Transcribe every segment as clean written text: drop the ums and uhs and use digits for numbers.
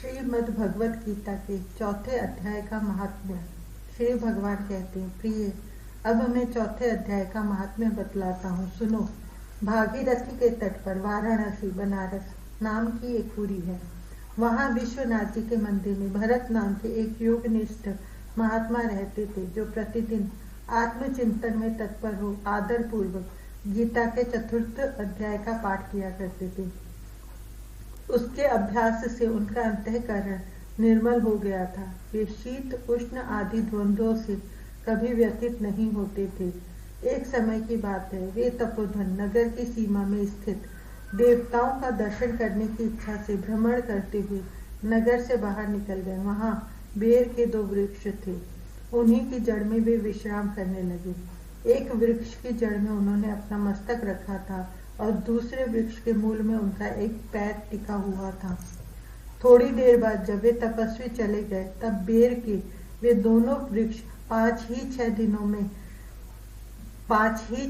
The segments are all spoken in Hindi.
श्रीमद् भगवत गीता के चौथे अध्याय का महात्म्य। श्री भगवान कहते हैं, प्रिय, अब मैं चौथे अध्याय का महात्म्य बतलाता हूँ, सुनो। भागीरथी के तट पर वाराणसी बनारस नाम की एक पुरी है। वहाँ विश्वनाथ जी के मंदिर में भरत नाम के एक योगनिष्ठ महात्मा रहते थे, जो प्रतिदिन आत्मचिंतन में तत्पर हो आदर पूर्वक गीता के चतुर्थ अध्याय का पाठ किया करते थे। उसके अभ्यास से उनका अंतःकरण निर्मल हो गया था। वे शीत उष्ण आदि द्वंद्वों से कभी व्यतीत नहीं होते थे। एक समय की बात है, वे तपोधन नगर की सीमा में स्थित देवताओं का दर्शन करने की इच्छा से भ्रमण करते हुए नगर से बाहर निकल गए। वहां बेर के 2 वृक्ष थे। उन्हीं की जड़ में वे विश्राम करने लगे। एक वृक्ष की जड़ में उन्होंने अपना मस्तक रखा था और दूसरे वृक्ष के मूल में उनका एक पैर टिका हुआ था। थोड़ी देर बाद जब वे तपस्वी चले गए, तब बेर के वे दोनों वृक्ष 5 ही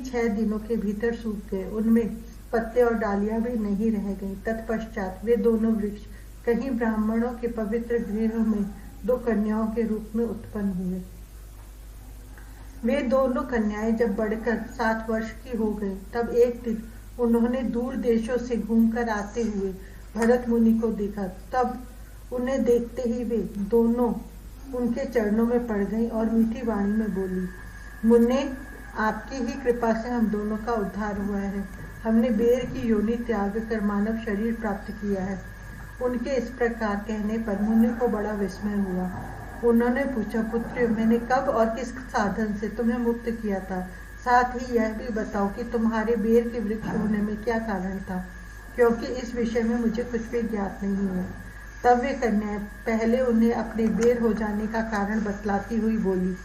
6 दिनों के भीतर सूख गए। उनमें पत्ते और डालियां भी नहीं रह गई। तत्पश्चात वे दोनों वृक्ष कहीं ब्राह्मणों के पवित्र गृह में 2 कन्याओं के रूप में उत्पन्न हुए। वे दोनों कन्याएं जब बढ़कर 7 वर्ष की हो गई, तब एक दिन उन्होंने दूर देशों से घूमकर आते हुए भरत मुनि को देखा। तब उन्हें देखते ही वे दोनों उनके चरणों में पड़ गईं और मीठी वाणी में बोली, मुन्ने, आपकी ही कृपा से हम दोनों का उद्धार हुआ है। हमने बेर की योनि त्याग कर मानव शरीर प्राप्त किया है। उनके इस प्रकार कहने पर मुनि को बड़ा विस्मय हुआ। उन्होंने पूछा, पुत्र, मैंने कब और किस साधन से तुम्हें मुक्त किया था? साथ ही यह भी बताओ कि तुम्हारे बेर के वृक्ष होने में क्या कारण था, क्योंकि इस विषय में मुझे कुछ भी ज्ञात नहीं है। तब वे कन्याएं पहले उन्हें अपने बेर हो जाने का कारण बतलाती हुई बोली,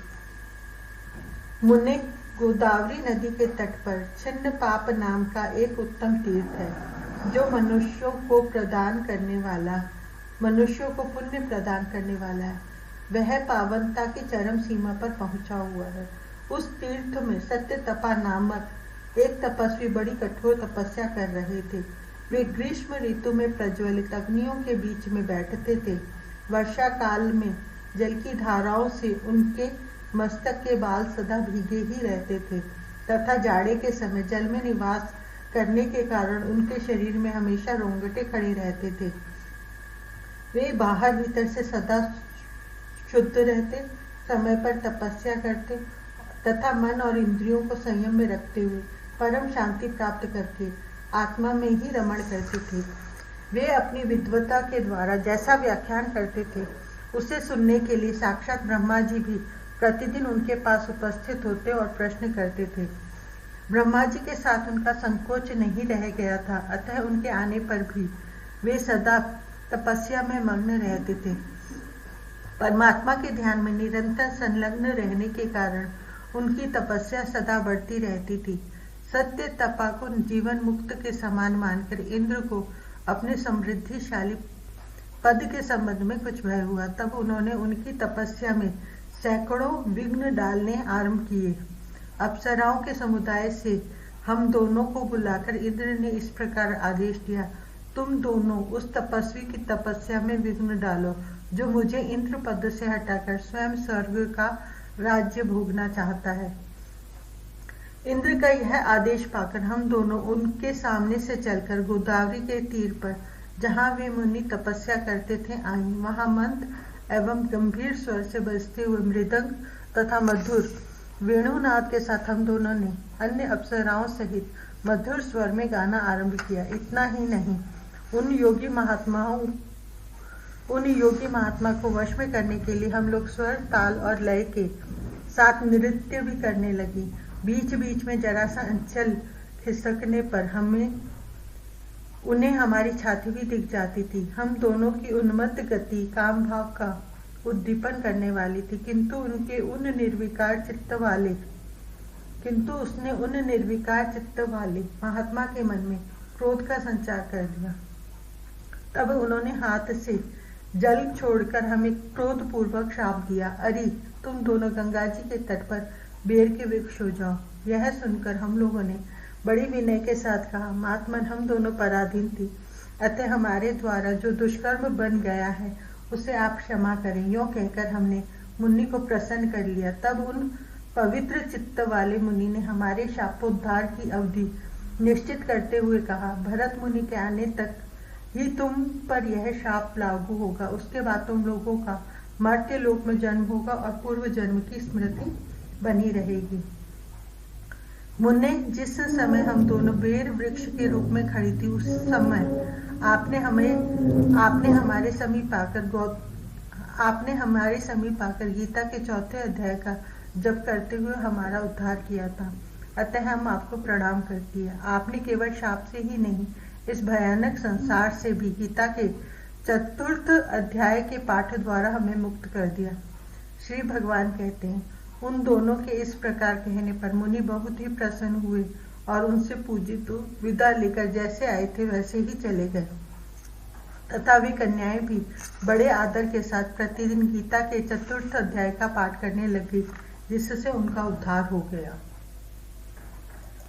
मुन्ने, गोदावरी नदी के तट पर छिन्न पाप नाम का एक उत्तम तीर्थ है, जो मनुष्यों को पुण्य प्रदान करने वाला है। वह पावनता की चरम सीमा पर पहुंचा हुआ है। उस तीर्थ में सत्य तपा नामक एक तपस्वी बड़ी कठोर तपस्या कर रहे थे। वे ग्रीष्म ऋतु में प्रज्वलित अग्नियों के बीच में बैठते थे। वर्षा काल में जल की धाराओं से उनके मस्तक के बाल सदा भीगे ही रहते थे तथा जाड़े के समय जल में निवास करने के कारण उनके शरीर में हमेशा रोंगटे खड़े रहते थे। वे बाहर भीतर से सदा शुद्ध रहते, समय पर तपस्या करते तथा मन और इंद्रियों को संयम में रखते हुए परम शांति प्राप्त करके आत्मा में ही रमण करते थे। वे अपनी विद्वता के द्वारा जैसा व्याख्यान करते थे, उसे सुनने के लिए साक्षात ब्रह्मा जी भी प्रतिदिन उनके पास उपस्थित होते और प्रश्न करते थे। ब्रह्मा जी के साथ उनका संकोच नहीं रह गया था, अतः उनके आने पर भी वे सदा तपस्या में मग्न रहते थे। परमात्मा के ध्यान में निरंतर संलग्न रहने के कारण उनकी तपस्या सदा बढ़ती रहती थी। सत्य तपा को जीवन मुक्त के समान मानकर इंद्र को अपने समृद्धिशाली पद के संबंध में कुछ भय हुआ। तब उन्होंने उनकी तपस्या में सैकड़ों विघ्न डालने आरंभ किए। अप्सराओं के समुदाय से हम दोनों को बुलाकर इंद्र ने इस प्रकार आदेश दिया, तुम दोनों उस तपस्वी की तपस्या में विघ्न डालो, जो मुझे इंद्र पद से हटाकर स्वयं स्वर्ग का राज्य भोगना चाहता है। इंद्र का यह आदेश पाकर हम दोनों उनके सामने से चलकर गोदावरी के तीर पर, जहाँ वे मुनि तपस्या करते थे, आए। वहाँ मंद एवं गंभीर स्वर से बजते हुए मृदंग तथा मधुर वेणुनाद के साथ हम दोनों ने अन्य अप्सराओं सहित मधुर स्वर में गाना आरंभ किया। इतना ही नहीं, उन योगी महात्मा को वश में करने के लिए हम लोग स्वर, ताल और लय के साथ नृत्य भी करने लगे। बीच बीच में जरा सा अंचल खिसकने पर उन्हें हमारी छाती भी दिख जाती थी। हम दोनों की उन्मत्त गति काम भाव का उद्दीपन करने वाली थी, किंतु उसने उन निर्विकार चित्त वाले महात्मा के मन में क्रोध का संचार कर दिया। तब उन्होंने हाथ से जल छोड़कर हमें क्रोध पूर्वक श्राप दिया, अरे, तुम दोनों गंगा जी के तट पर बेर के वृक्ष हो जाओ। यह सुनकर हम लोगों ने बड़ी विनय के साथ कहा, महात्मन, हम दोनों पराधीन थे, अतः हमारे द्वारा जो दुष्कर्म बन गया है उसे आप क्षमा करें। यों कहकर हमने मुनि को प्रसन्न कर लिया। तब उन पवित्र चित्त वाले मुनि ने हमारे शापोद्धार की अवधि निश्चित करते हुए कहा, भरत मुनि के आने तक ही तुम पर यह शाप लागू होगा। उसके बाद तुम लोगों का मर्त्य लोक में जन्म होगा और पूर्व जन्म की स्मृति बनी रहेगी। मुन्ने, जिस समय हम दोनों बेर वृक्ष के रूप में खड़ी थी, उस समय आपने हमारे समीप आकर गीता के 4थे अध्याय का जप करते हुए हमारा उद्धार किया था। अतः हम आपको प्रणाम करती है। आपने केवल शाप से ही नहीं, इस भयानक संसार से भी गीता के 4th अध्याय के पाठ द्वारा हमें मुक्त कर दिया। श्री भगवान कहते हैं, उन दोनों के इस प्रकार कहने पर मुनि बहुत ही प्रसन्न हुए और उनसे पूजित विदा लेकर जैसे आए थे वैसे ही चले गए। तथा वे कन्याएं भी बड़े आदर के साथ प्रतिदिन गीता के 4th अध्याय का पाठ करने लगी, जिससे उनका उद्धार हो गया।